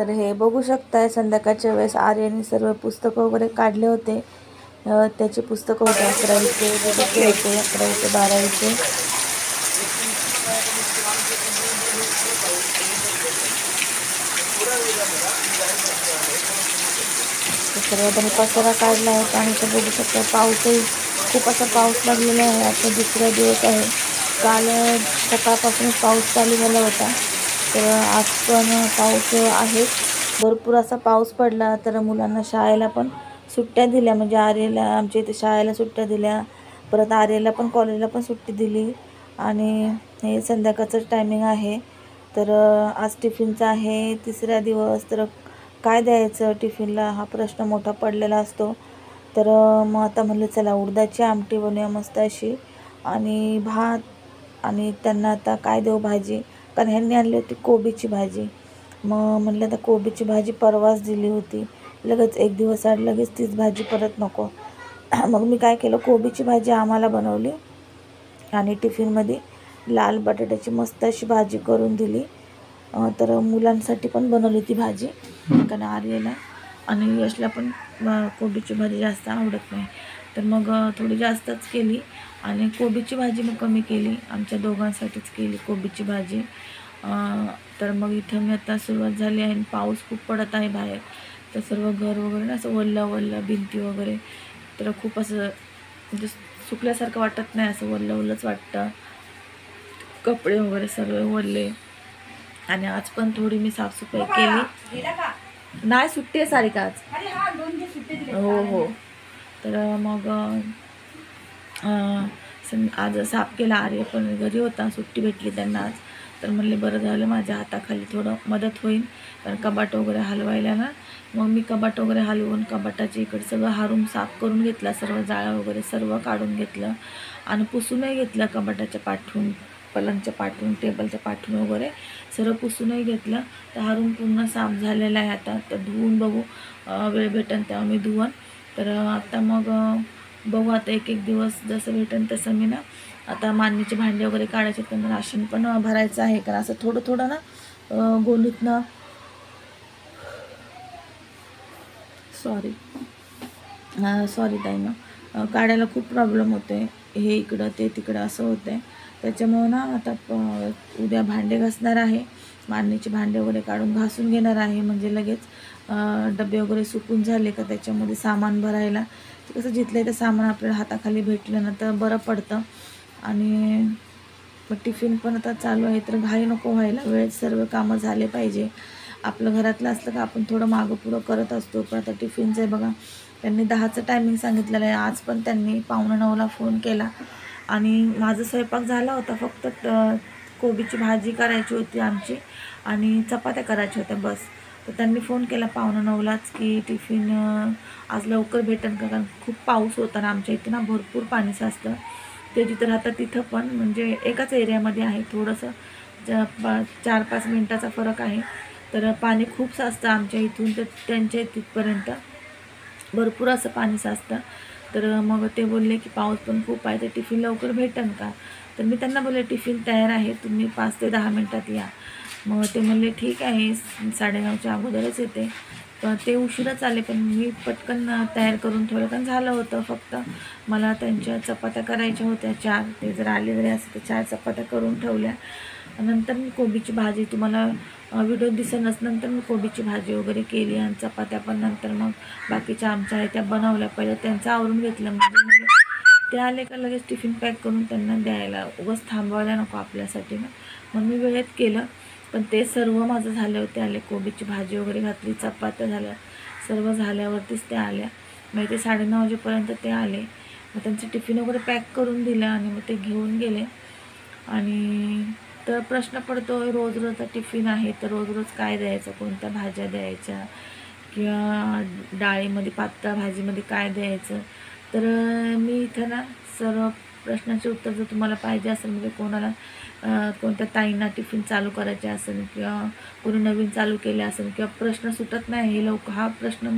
तर हे बघू शकताय संध्याकाळच्या वेळेस आर्यने सर्व पुस्तकं वगैरे काढले होते. त्याची पुस्तकं होते 11वीचे, होते 11वीचे, 12वीचे. सर्व त्यांनी पसारा काढला आहे आणि इथं बघू शकता पाऊसही खूप असा पाऊस लागलेला आहे. आता दुसरा दिवस आहे. काल सकाळपासूनच पाऊस चालू झाला होता, तर आज पण पाऊस आहे. भरपूर असा पाऊस पडला, तर मुलांना शाळेला पण सुट्ट्या दिल्या. म्हणजे आर्यला आमच्या इथे शाळेला सुट्ट्या दिल्या, परत आर्यला पण कॉलेजला पण सुट्टी दिली. आणि हे संध्याकाळचं टायमिंग आहे. तर आज टिफिनचा आहे तिसरा दिवस. तर काय द्यायचं टिफिनला हा प्रश्न मोठा पडलेला असतो. तर मग आता म्हणलं चला उडदाची आमटी बनवूया मस्त अशी, आणि भात. आणि त्यांना आता काय देऊ भाजी, कारण ह्यांनी आणली होती कोबीची भाजी. मग म्हणलं आता कोबीची भाजी परवाच दिली होती, लगेच एक दिवस आड लगेच तीच भाजी परत नको. मग मी काय केलं, कोबीची भाजी आम्हाला बनवली आणि टिफिनमध्ये लाल बटाट्याची मस्त अशी भाजी करून दिली. तर मुलांसाठी पण बनवली ती भाजी, कारण आर्यला आणि यशला पण कोबीची भाजी जास्त आवडत नाही. तर मग थोडी जास्तच केली आणि कोबीची भाजी मग कमी केली. आमच्या दोघांसाठीच केली कोबीची भाजी. तर मग इथं मी आता सुरुवात झाली आहे. पाऊस खूप पडत आहे बाहेर, तर सर्व घर वगैरे ना असं वल्लं भिंती वगैरे, तर खूप असं म्हणजे सुकल्यासारखं वाटत नाही, असं वल्लंच वाटतं. कपडे वगैरे सर्व वल्ले. आणि आज पण थोडी मी साफसफाई केली. नाही सुट्टी आहे सारिका आज. हो. तर मग आज साफ केला. आर्य पण घरी होता, सुट्टी भेटली त्यांना आज. तर म्हणले बरं झालं माझ्या हाताखाली थोडं मदत होईल, कारण कबाट वगैरे हलवायला ना. मग मी कबाट वगैरे हलवून कबाटाच्या इकडे सगळं हारून साफ करून घेतला, सर्व जाळं वगैरे सर्व काढून घेतलं आणि पुसूनही घेतलं. कबाटाच्या पाठवून, पलंगच्या पाठवून, टेबलच्या पाठवून वगैरे सर्व पुसूनही घेतलं. तर हारून पूर्ण साफ झालेला आहे. आता तर धुवून बघू, वेळ भेटेल तेव्हा मी धुवन. तर आता मग बघू, आता एक दिवस जसं भेटेल तसं मी ना आता मांडणीचे भांडे वगैरे काढायचे, पण राशन पण भरायचं आहे. कारण असं थोडं ना गोणीतनं सॉरी ताई ना, काढायला खूप प्रॉब्लेम होते. हे इकडं ते तिकडं असं होतं आहे. त्याच्यामुळं ना आता उद्या भांडे घासणार आहे. मांडणीचे भांडे वगैरे काढून घासून घेणार आहे, म्हणजे लगेच डबे वगैरे सुकून झाले का त्याच्यामध्ये सामान भरायला, कसं जिथलं ते सामान आपल्याला हाताखाली भेटलं ना तर बरं पडतं. आणि टिफिन पण आता चालू आहे, तर घाई नको व्हायला, वेळेत सर्व कामं झाले पाहिजे. आपलं घरातलं असलं का आपण थोडं मागं पुढं करत असतो. पण आता टिफिनचं आहे बघा, त्यांनी 10चं टायमिंग सांगितलेलं आहे. आज पण त्यांनी 8:45ला फोन केला आणि माझा स्वयंपाक झाला होता. फक्त कोबीची भाजी करायची होती आमची आणि चपात्या करायच्या होत्या बस. तर त्यांनी फोन केला 8:45लाच की टिफिन आज लवकर भेटेल का, कारण खूप पाऊस होता ना आमच्या इथे ना, भरपूर पाणी साचतं. ते जिथं राहतात तिथं पण म्हणजे एकाच एरियामध्ये आहे, थोडंसं 4-5 मिनटाचा फरक आहे. तर पाणी खूप साचतं आमच्या इथून तर त्यांच्या तिथपर्यंत भरपूर असं पाणी साचतं. तर मग ते बोलले की पाऊस पण खूप आहे, तर टिफिन लवकर भेटेल का. तर मी त्यांना बोलले टिफिन तयार आहे, तुम्ही 5 ते 10 मिनटात या. मग ते म्हणले ठीक आहे, 9:30च्या अगोदरच येते. पण ते उशिराच आले, पण मी पटकन तयार करून ठेवलं, कारण झालं होतं. फक्त मला त्यांच्या चपात्या करायच्या होत्या 4. ते जर आले जरी असं तर 4 चपात्या करून ठेवल्या. नंतर मी कोबीची भाजी, तुम्हाला व्हिडिओ दिसेनच, नंतर मी कोबीची भाजी वगैरे केली आणि चपात्या पण नंतर मग बाकीच्या आमच्या आहे त्या बनवल्या. पहिलं त्यांचं आवरून घेतलं, म्हणजे ते आले का लगेच टिफिन पॅक करून त्यांना द्यायला, उगाच थांबवायला नको आपल्यासाठी ना. मग मी वेळेत केलं. पण ते सर्व माझं झाले होते, आले कोबीची भाजी वगैरे घातली, चपात्या झाल्या, सर्व झाल्यावरतीच ते आल्या. मग ते 9:30 वाजेपर्यंत ते आले. मग त्यांचं टिफिन वगैरे पॅक करून दिलं आणि मग ते घेऊन गेले. आणि तर प्रश्न पडतो, रोजचा टिफिन आहे तर रोज काय द्यायचं, कोणत्या भाज्या द्यायच्या, किंवा डाळीमध्ये पातळ भाजीमध्ये काय द्यायचं. तर मी इथं ना सर्व प्रश्नाचे उत्तर जर तुम्हाला पाहिजे असेल, म्हणजे कोणाला कोणत्या ताईंना टिफिन चालू करायचे असेल, किंवा कोणी नवीन चालू केले असेल, किंवा प्रश्न सुटत नाही हा प्रश्न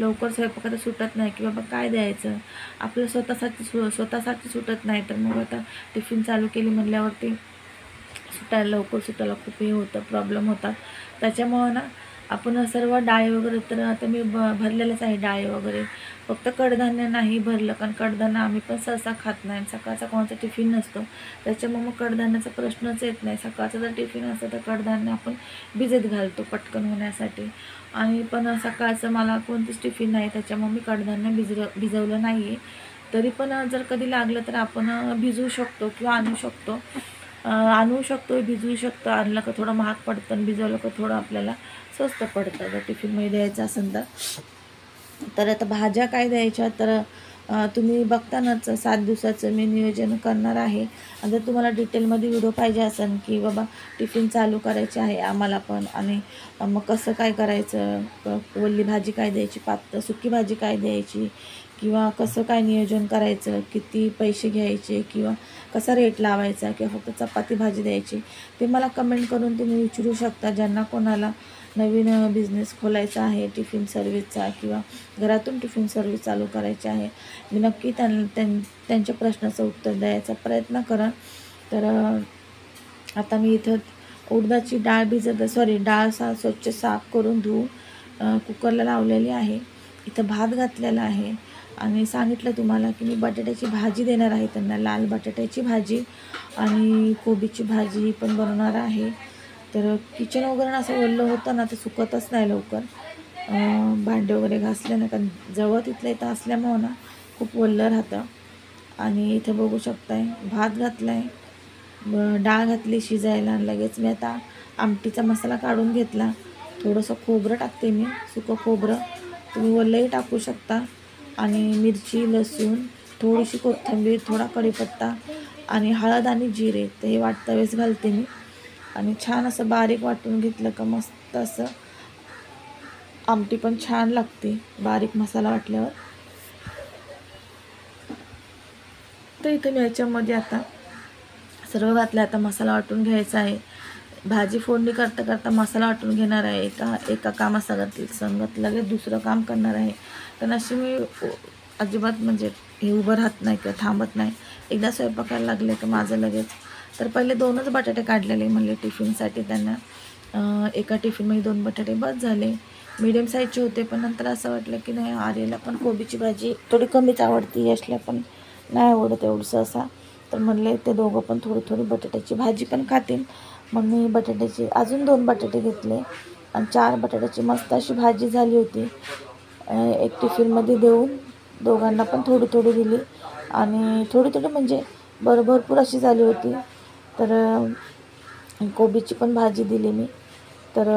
लवकर स्वयंपाकात सुटत नाही, की बाबा काय द्यायचं, आपलं स्वतःसाठी सुटत नाही. तर मग आता टिफिन चालू केली म्हणल्यावरती लवकर सुटायला खूप हे होतं, प्रॉब्लेम होतात. त्याच्यामुळं ना आपण सर्व डाळी वगैरे तर आता मी भरलेलंच आहे डाळी वगैरे, फक्त कडधान्य नाही भरलं, कारण कडधान्य आम्ही पण सहसा खात नाही, सकाळचा कोणाचा टिफिन नसतो, त्याच्यामुळे मग कडधान्याचा प्रश्नच येत नाही. सकाळचा जर टिफिन असतं तर कडधान्य आपण भिजत घालतो पटकन होण्यासाठी, आणि पण सकाळचं मला कोणतंच टिफिन नाही, त्याच्यामुळे मी कडधान्य भिजवलं नाही आहे. तरी पण जर कधी लागलं तर आपण भिजवू शकतो किंवा आणू शकतो, भिजवू शकतो. आणलं का थोडं महाग पडतं आणि भिजवलं का थोडं आपल्याला स्वस्त पडतं जर टिफिनमध्ये द्यायचं असेल तर. आता भाज्या काय द्यायच्या तर तुम्ही बघतानाच 7 दिवसाचं मी नियोजन करणार आहे. जर तुम्हाला डिटेलमध्ये व्हिडिओ पाहिजे असेल की बाबा टिफिन चालू करायचे आहे आम्हाला पण, आणि मग कसं काय करायचं, वल्ली भाजी काय द्यायची, पातळ सुकी भाजी काय द्यायची, किंवा कसं काय नियोजन करायचं, किती पैसे घ्यायचे, किंवा कसा रेट लावायचा, किंवा फक्त चपाती भाजी द्यायची, ते मला कमेंट करून तुम्ही विचारू शकता. ज्यांना कोणाला नवीन बिझनेस खोलायचा आहे टिफिन सर्व्हिसचा, किंवा घरातून टिफिन सर्व्हिस चालू करायची आहे, मी नक्की त्यांच्या प्रश्नाचं उत्तर द्यायचा प्रयत्न करा. तर आता मी इथं उडदाची डाळ डाळ स्वच्छ साफ करून धुवून कुकरला लावलेली आहे. इथं भात घातलेला आहे, आणि सांगितलं तुम्हाला की मी बटाट्याची भाजी देणार आहे त्यांना, लाल बटाट्याची भाजी आणि कोबीची भाजी पण बनवणार आहे. तर किचन वगैरे असं ओलं होतं ना, तर सुकतच नाही लवकर, भांडे वगैरे घासले ना, कारण जवळ तिथलं इथं असल्यामुळं ना खूप ओलं राहतं. आणि इथं बघू शकताय भात घातला आहे, डाळ घातली शिजायला. लगेच मी आता आमटीचा मसाला काढून घेतला. थोडंसं खोबरं टाकते मी, सुकं खोबरं, तुम्ही ओलंही टाकू शकता, आणि मिरची, लसूण, थोडीशी कोथिंबीर, थोडा कढीपत्ता आणि हळद आणि जिरे, तर हे वाटता वेळेस घालते मी. आणि छान असं बारीक वाटून घेतलं का मस्त असं आमटी पण छान लागते बारीक मसाला वाटल्यावर. तर इथं मी याच्यामध्ये आता सर्व घातलं. आता मसाला वाटून घ्यायचा आहे. भाजी फोडणी करता करता मसाला वाटून घेणार आहे. एका संगत लगेच दुसरं काम करणार आहे. कारण अशी मी अजिबात म्हणजे हे उभं राहत नाही किंवा थांबत नाही. एकदा स्वयंपाकाला लागले तर माझं लगेच. तर पहिले 2च बटाटे काढलेले म्हणले टिफिनसाठी त्यांना. एका टिफिनमध्ये 2 बटाटे बस झाले. मीडियम साईजचे होते, पण नंतर असं वाटलं की नाही, आर्याला पण कोबीची भाजी थोडी कमीच आवडती, यशला पण नाही आवडत एवढंसं असा. तर म्हणले ते दोघं पण थोडी बटाट्याची भाजी पण खातील. मग मी बटाट्याचे अजून 2 बटाटे घेतले आणि 4 बटाट्याची मस्त अशी भाजी झाली होती. एक टिफिनमध्ये देऊन दोघांना पण थोडी दिली, आणि थोडी म्हणजे भरपूर अशी झाली होती. तर कोबीची पण भाजी दिली मी. तर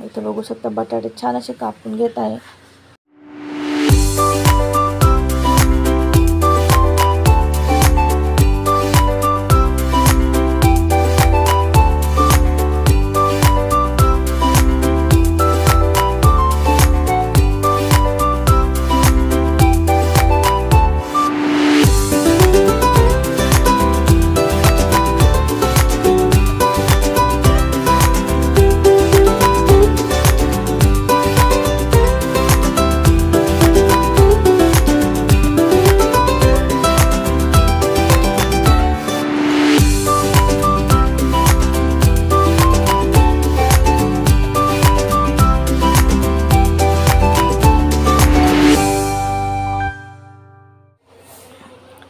इथं बघू शकता बटाटे छान असे कापून घेत आहे.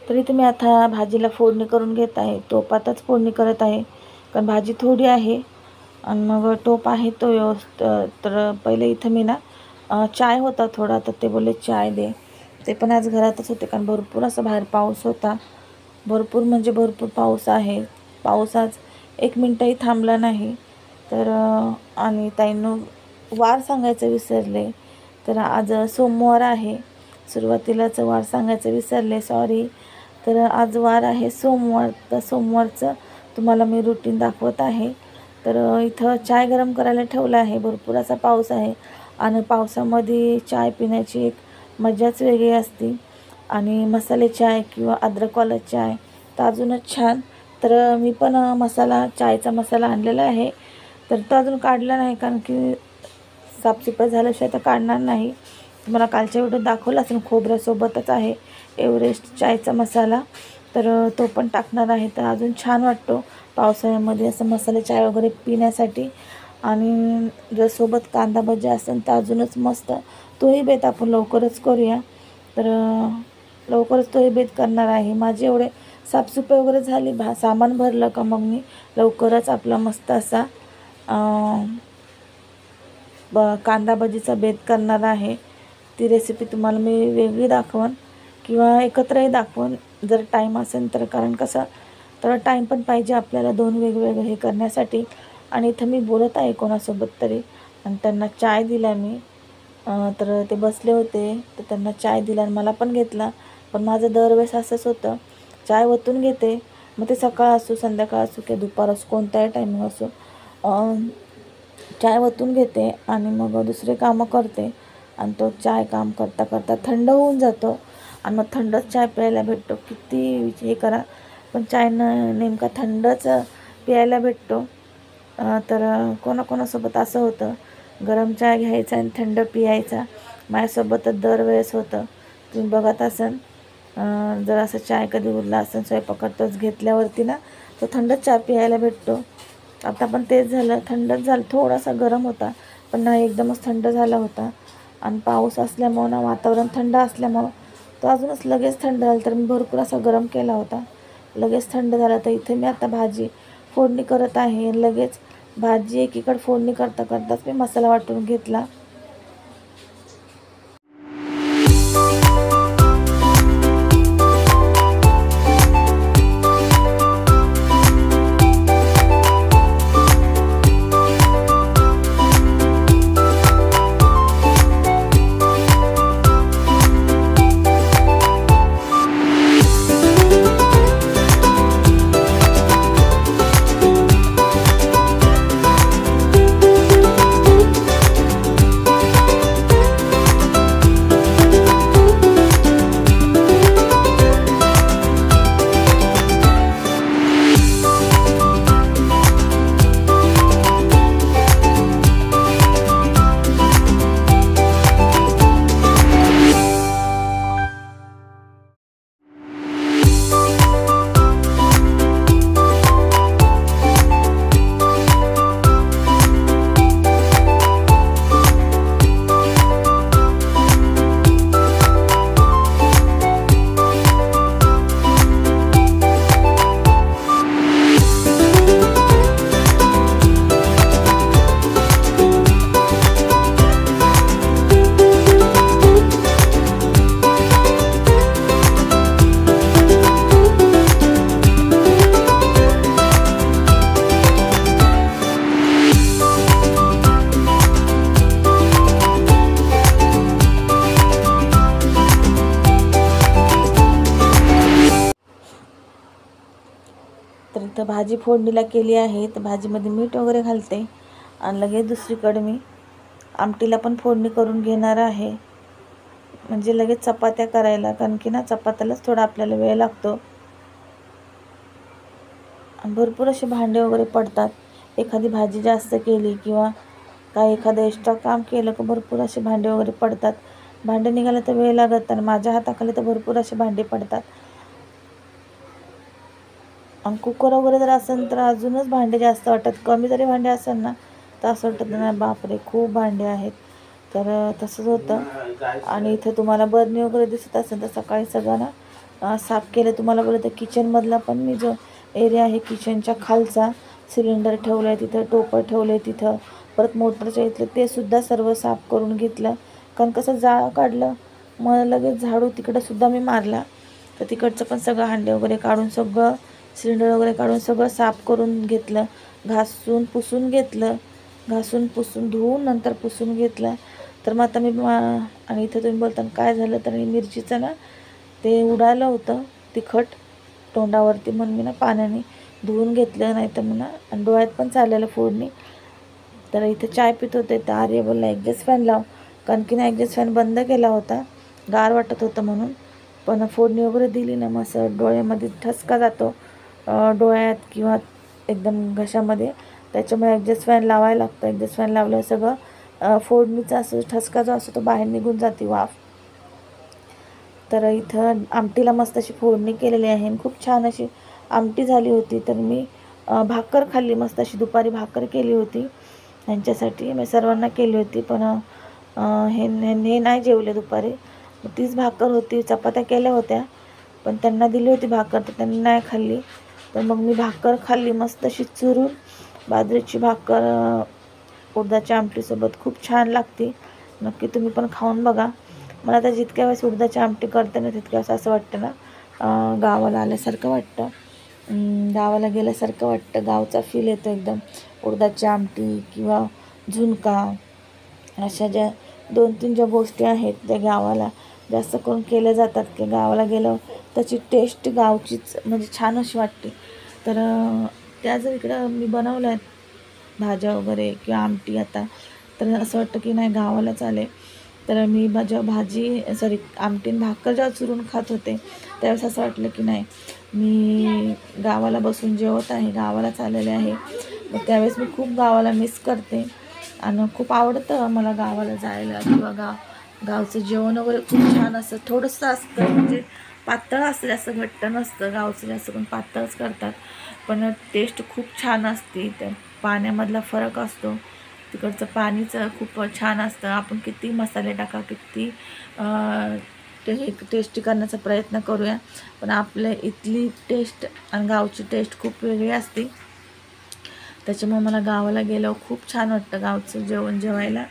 तरी तुम्ही आता भाजीला फोडणी करून घेत आहे. टोपातच फोडणी करत आहे, कारण भाजी थोडी आहे आणि मग टोप आहे तो व्यवस्थित. तर पहिले इथं मी ना चाय होता थोडा, तर ते बोलले चाय दे. ते पण आज घरातच होते, कारण भरपूर असं बाहेर पाऊस होता. भरपूर म्हणजे भरपूर पाऊस आहे. पाऊस आज 1 मिनटंही थांबला नाही. तर आणि ताईंनो वार सांगायचं विसरले. तर आज सोमवार आहे, सुरुवातीलाच वार सांगायचं विसरले, सॉरी. तर आज वार आहे सोमवार. तर सोमवारचं तुम्हाला मी रुटीन दाखवत आहे. तर इथं चाय गरम करायला ठेवलं आहे. भरपूर असा पाऊस आहे, आणि पावसामध्ये चाय पिण्याची एक मजाच वेगळी असते. आणि मसाले चाय किंवा अद्रकवाला चाय तर अजूनच छान. तर मी पण चायचा मसाला आणलेला आहे. तर तो अजून काढला नाही, कारण की साफसफाई झाल्याशिवाय तर काढणार नाही. तुम्हाला कालच्या व्हिडिओ दाखवला असेल, खोबऱ्यासोबतच आहे एव्हरेस्ट चायचा मसाला. तर तो पण टाकणार आहे. तर अजून छान वाटतो पावसाळ्यामध्ये असं मसाले चाय वगैरे पिण्यासाठी. आणि जर सोबत कांदा भजी असेल तर अजूनच मस्त. तोही बेत आपण लवकरच करूया. तर लवकरच तोही बेत करणार आहे. माझे एवढे साफसफाई वगैरे झाली, सामान भरलं का मग मी लवकरच आपला मस्त असा कांदा भजीचा बेत करणार आहे. ती रेसिपी तुम्हाला मी वेगळी दाखवन किंवा एकत्रही दाखवन जर टाईम असेल तर, कारण कसं तर टाईम पण पाहिजे आपल्याला दोन वेगवेगळे हे करण्यासाठी. आणि इथं मी बोलत आहे कोणासोबत तरी आणि त्यांना चाय दिला मी. तर ते बसले होते तर त्यांना चाय दिला आणि मला पण घेतला. पण माझं दरवेळेस असंच होतं, चाय ओतून घेते, मग ते सकाळ असो संध्याकाळ असो किंवा दुपार असो कोणत्याही टायमिंग असो, चाय ओतून घेते आणि मग दुसरे कामं करते. आणि तो चाय काम करता करता थंड होऊन जातो आणि मग थंडच चाय प्यायला भेटतो. किती हे करा पण चाय नेमका थंडच प्यायला भेटतो. तर कोणाकोणासोबत असं होतं, गरम चाय घ्यायचा आणि थंड पियायचा. माझ्यासोबतच दरवेळेस होतं. तुम्ही बघत असाल, जर असं चाय कधी उरला असेल स्वयंपाकातच घेतल्यावरती ना, तो थंडच चहा प्यायला भेटतो. आता पण तेच झालं, थंडच झालं. थोडासा गरम होता पण नाही, एकदमच थंड झाला होता. आणि पाऊस असल्यामुळं ना, वातावरण थंड असल्यामुळं तो अजूनच लगेच थंड झाला. तर मी भरपूर असा गरम केला होता, लगेच थंड झाला. तर इथे मी आता भाजी फोडणी करत आहे. लगेच भाजी एकीकडे फोडणी करता करताच मी मसाला वाटून घेतला. तर इथं भाजी फोडणीला केली आहे. तर भाजीमध्ये मीठ वगैरे घालते आणि लगेच दुसरीकडे मी आमटीला पण फोडणी करून घेणार आहे. म्हणजे लगेच चपात्या करायला, कारण की ना चपात्यालाच थोडा आपल्याला वेळ लागतो. आणि भरपूर असे भांडे वगैरे पडतात. एखादी भाजी जास्त केली किंवा काय एखादं एक्स्ट्रा काम केलं की भरपूर असे भांडे वगैरे पडतात. भांडे निघायला तर वेळ लागत आणि माझ्या हाताखाली तर भरपूर असे भांडे पडतात. आणि कुकर वगैरे जर असेल तर अजूनच भांडे जास्त वाटतात. कमी जरी भांडे असेल ना तर असं वाटतं ना, बापरे खूप भांडे आहेत. तर तसंच होतं. आणि इथे तुम्हाला बरणी वगैरे दिसत असेल तर सकाळी सगळं ना साफ केलं. तुम्हाला बोलतं किचनमधला पण मी जो एरिया आहे किचनच्या खालचा, सिलेंडर ठेवलं आहे तिथं, टोपं ठेवलं आहे तिथं, परत मोटरच्या इथलं ते सुद्धा सर्व साफ करून घेतलं. कारण कसं जाळं काढलं मग लगेच झाडू तिकडंसुद्धा मी मारला. तर तिकडचं पण सगळं हांडे वगैरे काढून, सगळं सिलेंडर वगैरे काढून सगळं साफ करून घेतलं. घासून पुसून घेतलं, घासून पुसून धुवून नंतर पुसून घेतलं. तर मग आता मी आणि इथं तुम्ही बोलताना काय झालं तर मिरचीचं ना ते उडालं होतं तिखट तोंडावरती, म्हणून मी ना पाण्याने धुवून घेतलं, नाही तर म्हणा आणि डोळ्यात पण चाललेलं फोडणी. तर इथे चाय पित होते तर आर्य बोलला ॲडजस्ट फॅन लाव, कारण की ना ॲडजस्ट फॅन बंद केला होता, गार वाटत होतं म्हणून. पण फोडणी वगैरे दिली ना मग असं डोळ्यामध्ये ठसका जातो, डोळ्यात किंवा एकदम घशामध्ये, त्याच्यामुळे ॲडजस्ट फॅन लावायला लागतं. ॲडजस्ट फॅन लावल्यावर सगळं फोडणीचा असं ठसका जो असतो तो बाहेर निघून जाते, वाफ. तर इथं आमटीला मस्त अशी फोडणी केलेली आहे आणि खूप छान अशी आमटी झाली होती. तर मी भाकर खाल्ली, मस्त अशी दुपारी भाकर केली होती त्यांच्यासाठी मी सर्वांना केली होती, पण हे नाही जेवले दुपारी. तीच भाकर होती, चपात्या केल्या होत्या पण त्यांना दिली होती भाकर तर त्यांनी नाही खाल्ली. तर मग मी भाकर खाल्ली मस्त अशी चुरून. बाजरीची भाकर उडदाच्या आमटीसोबत खूप छान लागते. नक्की तुम्ही पण खाऊन बघा. मला तर जितक्या वेळेस उडदाची आमटी करते ना तितक्या वेळेस असं वाटतं ना गावाला आल्यासारखं वाटतं, गावाला गेल्यासारखं वाटतं. गावचा फील येतो एकदम. उडदाची आमटी किंवा झुणका अशा ज्या 2-3 ज्या गोष्टी आहेत त्या गावाला जास्त करून केल्या जातात की गावाला गेलं त्याची टेस्ट गावचीच म्हणजे छान अशी वाटते. तर त्या जर इकडं मी बनवल्या आहेत भाज्या वगैरे किंवा आमटी आता, तर असं वाटतं की नाही गावालाच आले. तर मी आमटीन भाकर जेव्हा चुरून खात होते त्यावेळेस असं वाटलं की नाही मी गावाला बसून जेवत आहे, गावालाच आलेले आहे. मग त्यावेळेस मी खूप गावाला मिस करते आणि खूप आवडतं मला गावाला जायला. किंवा गावचं जेवण वगैरे खूप छान असतं. थोडंसं असतं म्हणजे पातळ असतं, जास्त घट्ट नसतं. गावचं जास्त पण पातळच करतात, पण टेस्ट खूप छान असते. त्या पाण्यामधला फरक असतो. तिकडचं पाणीच खूप छान असतं. आपण किती मसाले टाका, किती टेस्टी करण्याचा प्रयत्न करूया, पण आपल्या इथली टेस्ट आणि गावची टेस्ट खूप वेगळी असते. त्याच्यामुळे मला गावाला गेल्यावर खूप छान वाटतं गावचं जेवण जेवायला.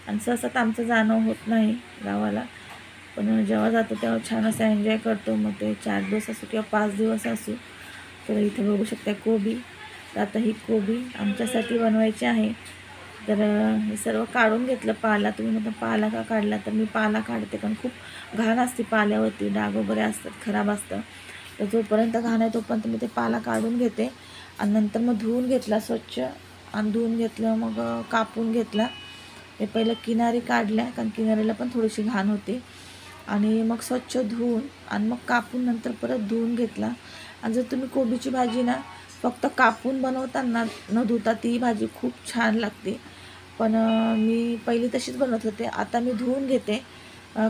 आणि सहसा तर आमचं जाणं होत नाही गावाला, पण जेव्हा जातो तेव्हा छान असं एन्जॉय करतो. मग ते 4 दिवस असो किंवा 5 दिवस असो. तर इथे बघू शकता कोबी. तर आता ही कोबी आमच्यासाठी बनवायची आहे. तर हे सर्व काढून घेतलं पाला. तुम्ही म्हणता पाला का काढला, तर मी पाला काढते कारण खूप घाण असते पाल्यावरती, डाग वगैरे असतात, खराब असतं. तर जोपर्यंत घाण आहे तोपर्यंत मी ते पाला काढून घेते आणि नंतर मग धुवून घेतला स्वच्छ. आणि धुवून घेतलं मग कापून घेतला. हे पहिलं किनारी काढल्या कारण किनारीला पण थोडीशी घाण होती. आणि मग स्वच्छ धुवून आणि मग कापून नंतर परत धुवून घेतला. आणि जर तुम्ही कोबीची भाजी ना फक्त कापून बनवताना न धुता ती भाजी खूप छान लागते. पण मी पहिली तशीच बनवत होते, आता मी धुवून घेते.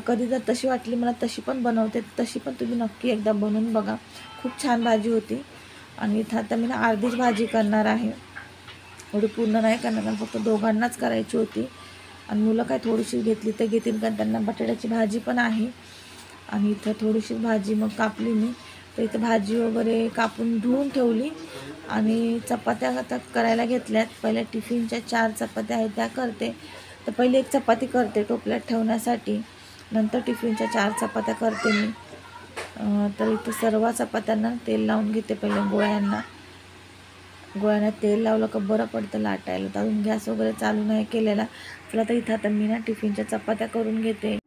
कधी जर तशी वाटली मला तशी पण बनवते. तशी पण तुम्ही नक्की एकदा बनवून बघा, खूप छान भाजी होती. आणि इथं आता मी ना अर्धीच भाजी करणार आहे, एवढी पूर्ण नाही करणार कारण फक्त दोघांनाच करायची होती. आणि मुलं काय थोडीशी घेतली तर घेतील कारण त्यांना बटाट्याची भाजी पण आहे. आणि इथं थोडीशी भाजी मग कापली मी. तर इथं भाजी वगैरे कापून धुवून ठेवली आणि चपात्या आता करायला घेतल्यात. पहिल्या टिफिनच्या 4 चपात्या आहेत त्या करते. तर पहिली एक चपाती करते टोपल्यात ठेवण्यासाठी, नंतर टिफिनच्या 4 चपात्या करते मी. तर इथं सर्व चपात्यांना तेल लावून घेते. पहिले गोळ्यांना तेल लावलं का बरं पडतं लाटायला. तर अजून गॅस वगैरे चालू नाही केलेला. चला तर इथं आता मी ना टिफिनच्या चपात्या करून घेते.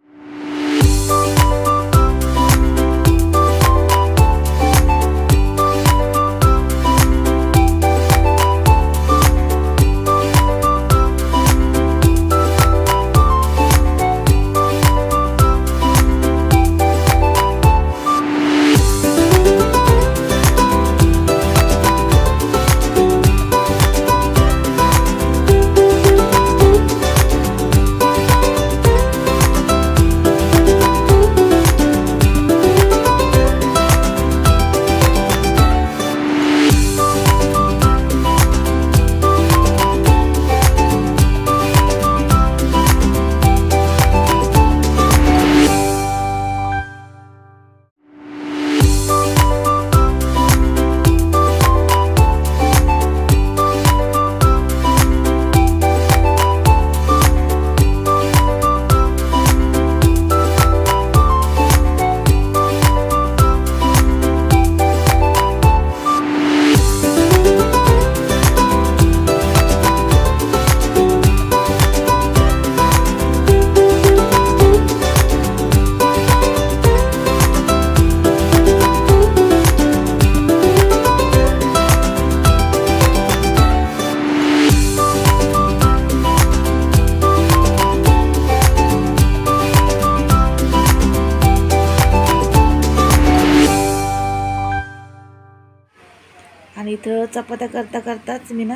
आणि इथं चपात्या करता करताच मी ना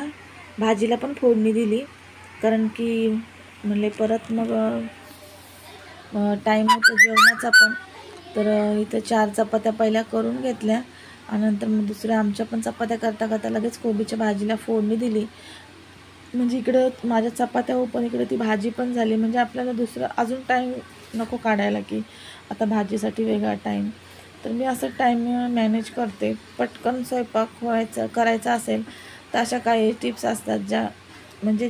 भाजीला पण फोडणी दिली, कारण की म्हणले परत मग टाईम होतो जेवणाचा पण. तर इथं 4 चपात्या पहिल्या करून घेतल्या आणि नंतर मग दुसऱ्या आमच्या पण चपात्या करता करता लगेच कोबीच्या भाजीला फोडणी दिली. म्हणजे इकडं माझ्या चपात्या पण इकडे ती भाजी पण झाली. म्हणजे आपल्याला दुसरं अजून टाईम नको काढायला, की आता भाजीसाठी वेगळा टाईम. तर मी असं टाईम मॅनेज करते. पटकन स्वयंपाक करायचा असेल तर अशा काही टिप्स असतात ज्या म्हणजे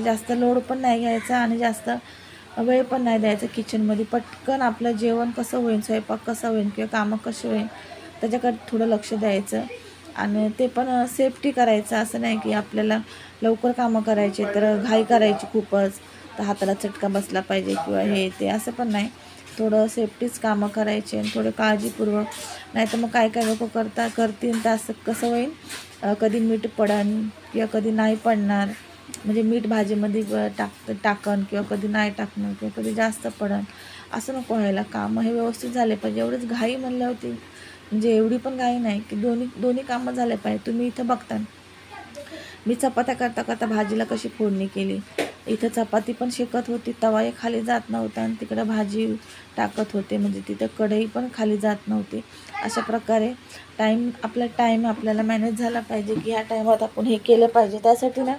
जास्त लोड पण नाही घ्यायचा आणि जास्त वेळ पण नाही द्यायचा किचनमध्ये. पटकन आपलं जेवण कसं होईल, स्वयंपाक कसा होईल किंवा कामं कशी होईल त्याच्याकडे थोडं लक्ष द्यायचं. आणि ते पण सेफ्टी करायचं. असं नाही की आपल्याला लवकर कामं करायचे तर घाई करायची खूपच, तर हाताला चटका बसला पाहिजे किंवा हे ते असं पण नाही. थोडं सेफ्टीच कामं करायचे आणि थोडं काळजीपूर्वक. नाही तर मग काय काय लोक करतील तर असं कसं होईल, कधी मीठ पडन किंवा कधी नाही पडणार. म्हणजे मीठ भाजीमध्ये टाकन किंवा कधी नाही टाकणं किंवा कधी जास्त पडन, असं नको व्हायला. कामं हे व्यवस्थित झाले पाहिजे. एवढंच घाई म्हणलं होती, म्हणजे एवढी पण घाई नाही की दोन्ही दोन्ही कामं झाले पाहिजे. तुम्ही इथं बघता मी चपात्या करता करता भाजीला कशी फोडणी केली. इथं चपाती पण शेकत होती, तवाही खाली जात नव्हता आणि तिकडं भाजी टाकत होते, म्हणजे तिथं कढई पण खाली जात नव्हती. अशा प्रकारे आपला टाईम आपल्याला मॅनेज झाला पाहिजे, की ह्या टायमात आपण हे केलं पाहिजे. त्यासाठी ना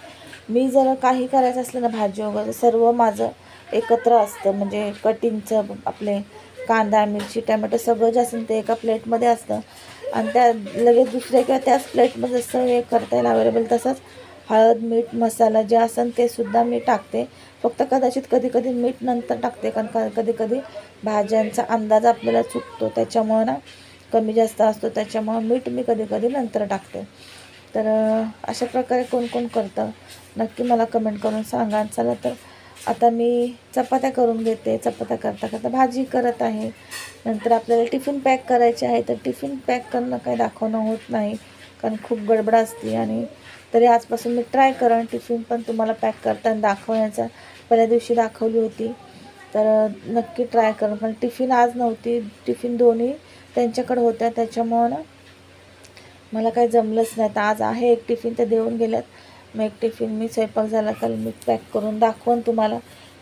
मी जर काही करायचं असलं ना, भाजी वगैरे सर्व माझं एकत्र असतं. म्हणजे कटिंगचं आपले कांदा, मिरची, टमॅटो सगळं जे असेल ते एका प्लेटमध्ये असतं आणि त्या लगेच दुसऱ्या किंवा त्याच प्लेटमध्ये जसं हे करता येईल अवेलेबल तसंच हळद, मीठ, मसाला जे असेल ते सुद्धा मी टाकते. फक्त कदाचित कधी कधी मीठ नंतर टाकते, कारण कधी कधी भाज्यांचा अंदाज आपल्याला चुकतो, त्याच्यामुळं ना कमी जास्त असतो, त्याच्यामुळं मीठ मी कधी कधी नंतर टाकते. तर अशा प्रकारे कोण कोण करतं नक्की मला कमेंट करून सांगा. चला तर आता मी चपात्या करून घेते. चपात्या करता करता भाजी करत आहे. नंतर आपल्याला टिफिन पॅक करायचे आहे, तर टिफिन पॅक करणं काही दाखवणं होत नाही, कारण खूप गडबड असते. आणि तरी आजपासून मी ट्राय करेन टिफिन पण तुम्हाला पॅक करताना दाखवण्याचा. पहिल्या दिवशी दाखवली होती, तर नक्की ट्राय करेन. पण टिफिन आज नव्हती, टिफिन दोन्ही त्यांच्याकडे होत्या, त्याच्यामुळं ना मला काही जमलंच नाही. तर आज आहे एक टिफिन, तर देऊन गेल्यात. मग एक टिफिन मी स्वयंपाक झाला का मी पॅक करून दाखवून तुम्हाला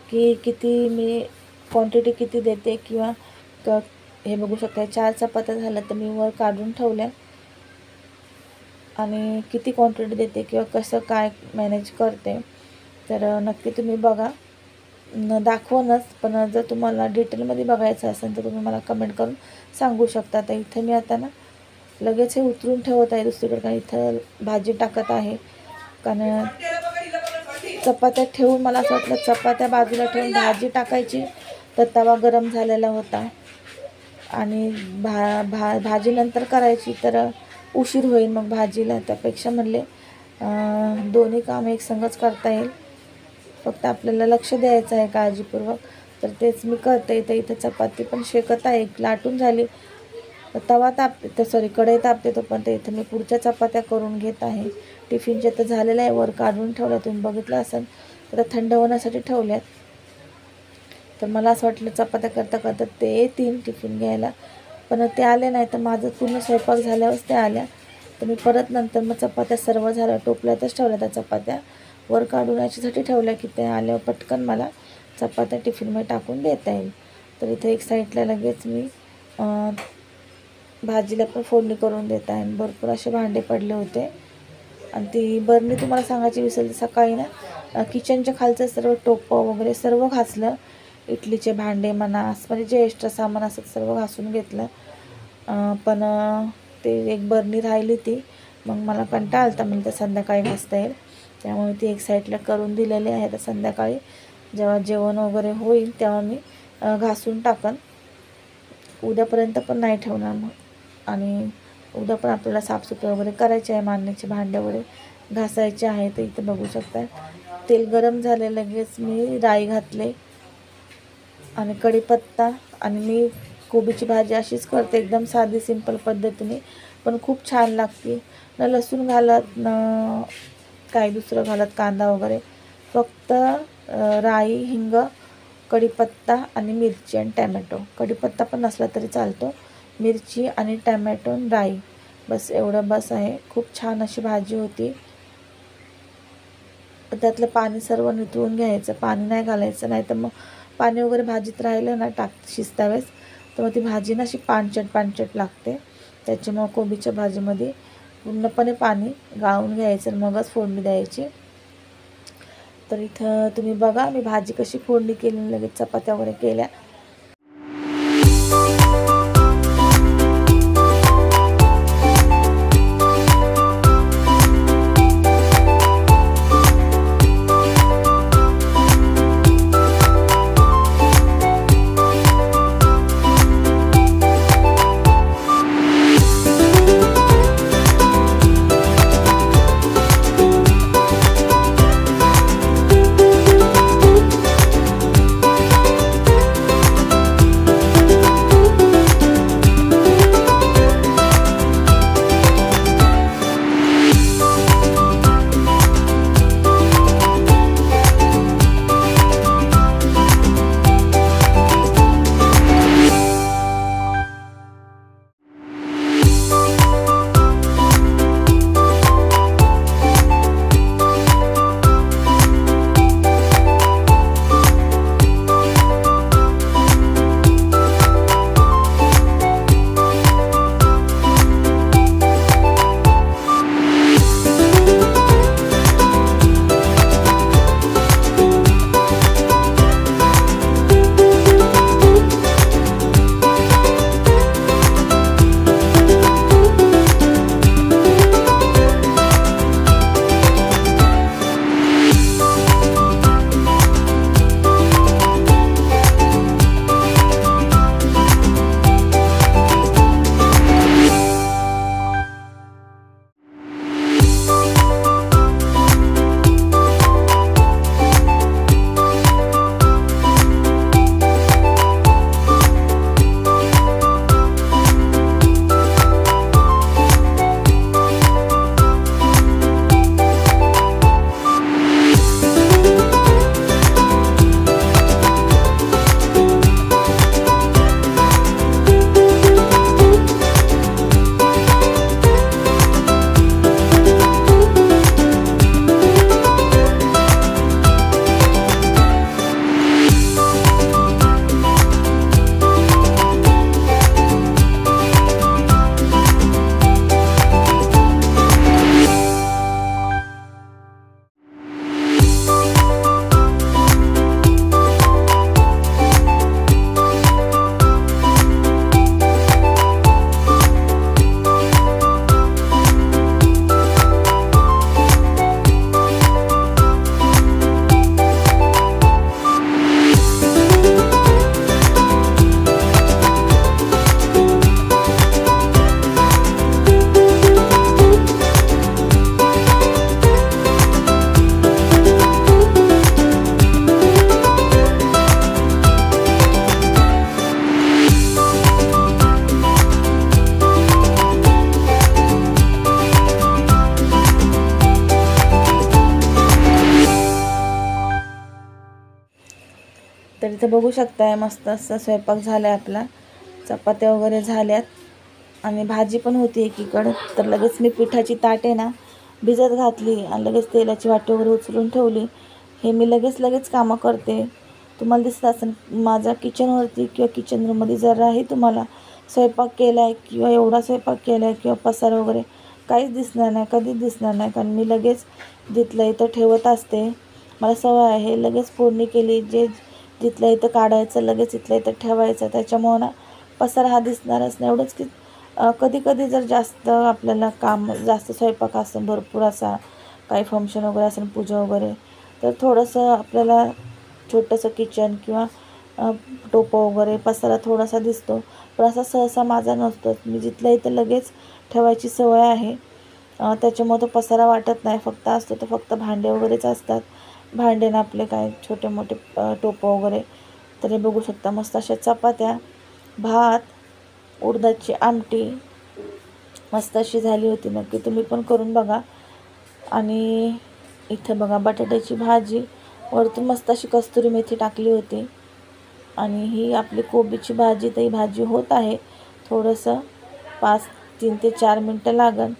की किती मी क्वांटिटी किती देते. किंवा हे बघू शकता 4 चपात्या झाल्या तर मी वर काढून ठेवल्या आणि किती क्वांटिटी देते किंवा कसं काय मॅनेज करते. तर नक्की तुम्ही बघा. दाखवूनच, पण जर तुम्हाला डिटेलमध्ये बघायचं असेल तर तुम्ही मला कमेंट करून सांगू शकता. तर इथं मी आता ना लगेच हे उतरून ठेवत आहे दुसरीकडे, कारण इथं भाजी टाकत आहे. कारण चपात्या ठेवून मला असं वाटलं चपात्या बाजूला ठेवून भाजी टाकायची, तर तवा गरम झालेला होता आणि भाजी नंतर करायची तर उशीर होईल मग भाजीला. त्यापेक्षा म्हणले दोन्ही काम एक संगच करता येईल, फक्त आपल्याला लक्ष द्यायचं आहे काळजीपूर्वक. तर तेच मी करते. इथं चपाती पण शेकत आहे, लाटून झाली. तवा तापते तर सॉरी कढई तापते तोपर्यंत इथं मी पुढच्या चपात्या करून घेत आहे. टिफिनच्या तर झालेलं आहे, वर काढून ठेवल्या, तुम्ही बघितलं असेल. तर थंड होण्यासाठी ठेवल्यात. तर मला असं वाटलं चपात्या करता करता ते येतील टिफिन घ्यायला, पण ते आले नाही. तर माझं पूर्ण स्वयंपाक झाल्यावरच ते आल्या. तर मी परत नंतर मग चपात्या सर्व झाल्या टोपल्यातच ठेवल्या, त्या चपात्या वर काढून याच्यासाठी ठेवल्या की ते आल्यावर पटकन मला चपात्या टिफिनमध्ये टाकून देता येईल. तर इथे एक साईडला लगेच मी भाजीला पण फोडणी करून देत आहे. भरपूर असे भांडे पडले होते आणि ती बरणी तुम्हाला सांगायची विसरली. सकाळी ना किचनच्या खालचं सर्व टोपं वगैरे सर्व घासलं. इडलीचे भांडे म्हणा, म्हणजे जे एक्स्ट्रा सामान असतं सर्व घासून घेतलं. पण ते एक बरणी राहिली ती, मग मला कंटाळा आला म्हणजे तर संध्याकाळी घासता येईल, त्यामुळे ती एक साईडला करून दिलेली आहे. तर संध्याकाळी जेव्हा जेवण वगैरे होईल तेव्हा मी घासून टाकन. उद्यापर्यंत पण नाही ठेवणार मग. आणि उद्या पण आपल्याला साफसफाई वगैरे करायची आहे, मांडण्याचे भांडे वगैरे घासायचे आहे. तर इथं बघू शकता तेल गरम झाले, लगेच मी राई घातले आणि कढीपत्ता. आणि मी कोबीची भाजी अशीच करते, एकदम साधी सिंपल पद्धतीने, पण खूप छान लागते. न लसूण घालत न काही दुसरं घालत, कांदा वगैरे, फक्त राई, हिंग, कढीपत्ता आणि मिरची आणि टॅमॅटो. कढीपत्ता पण नसला तरी चालतो. मिरची आणि टॅमॅटो आणि राई, बस एवढं बस आहे. खूप छान अशी भाजी होती. त्यातलं पाणी सर्व निथळून घ्यायचं, पाणी नाही घालायचं, नाही तर मग पाणी वगैरे भाजीत राहिलं ना शिजता वेळेस तर मग ती भाजी ना अशी पाणचट लागते. त्याच्यामुळं कोबीच्या भाजीमध्ये पूर्णपणे पाणी गाळून घ्यायचं, मगच फोडणी द्यायची. तर इथं तुम्ही बघा मी भाजी कशी फोडणी केली, लगेच चपात्या वगैरे केल्या. तर इथं बघू शकताय मस्त असा स्वयंपाक झालाय आपला. चपात्या वगैरे झाल्यात आणि भाजी पण होती एकीकडे. तर लगेच मी पिठाची ताट आहे ना भिजत घातली आणि लगेच तेलाची वाटी वगैरे उचलून ठेवली. हे मी लगेच कामं करते. तुम्हाला दिसत असेल माझ्या किचनवरती किंवा किचन रूममध्ये जराही तुम्हाला स्वयंपाक केला आहे किंवा एवढा स्वयंपाक केला आहे किंवा पसारा वगैरे काहीच दिसणार नाही, कधीच दिसणार नाही. कारण मी लगेच जिथलं इथं ठेवत असते. मला सवय आहे लगेच फोडणी केली जे जिथलं इथं काढायचं, लगेच इथलं इथं ठेवायचं. त्याच्यामुळं ना पसारा हा दिसणारच नाही. एवढंच की कधी कधी जर जास्त आपल्याला काम जास्त स्वयंपाक असेल भरपूर असा काही फंक्शन वगैरे असेल पूजा वगैरे तर थोडंसं आपल्याला छोटंसं किचन किंवा टोपं वगैरे पसारा थोडासा दिसतो. पण असा सहसा माझा नसतो. मी जिथलं इथं लगेच ठेवायची सवय आहे. त्याच्यामुळे तो पसारा वाटत नाही. फक्त असतो तर फक्त भांडे वगैरेच असतात. भांडे ना आपले काय छोटे मोठे टोपं वगैरे. तर हे बघू शकता मस्त अशा चपात्या, भात, उडदाची आमटी मस्त अशी झाली होती. नक्की तुम्ही पण करून बघा. आणि इथं बघा बटाट्याची भाजी, वरतून मस्त अशी कस्तुरी मेथी टाकली होती. आणि ही आपली कोबीची भाजी. तर ही भाजी होत आहे थोडंसं 3 ते 4 मिनटं लागेल.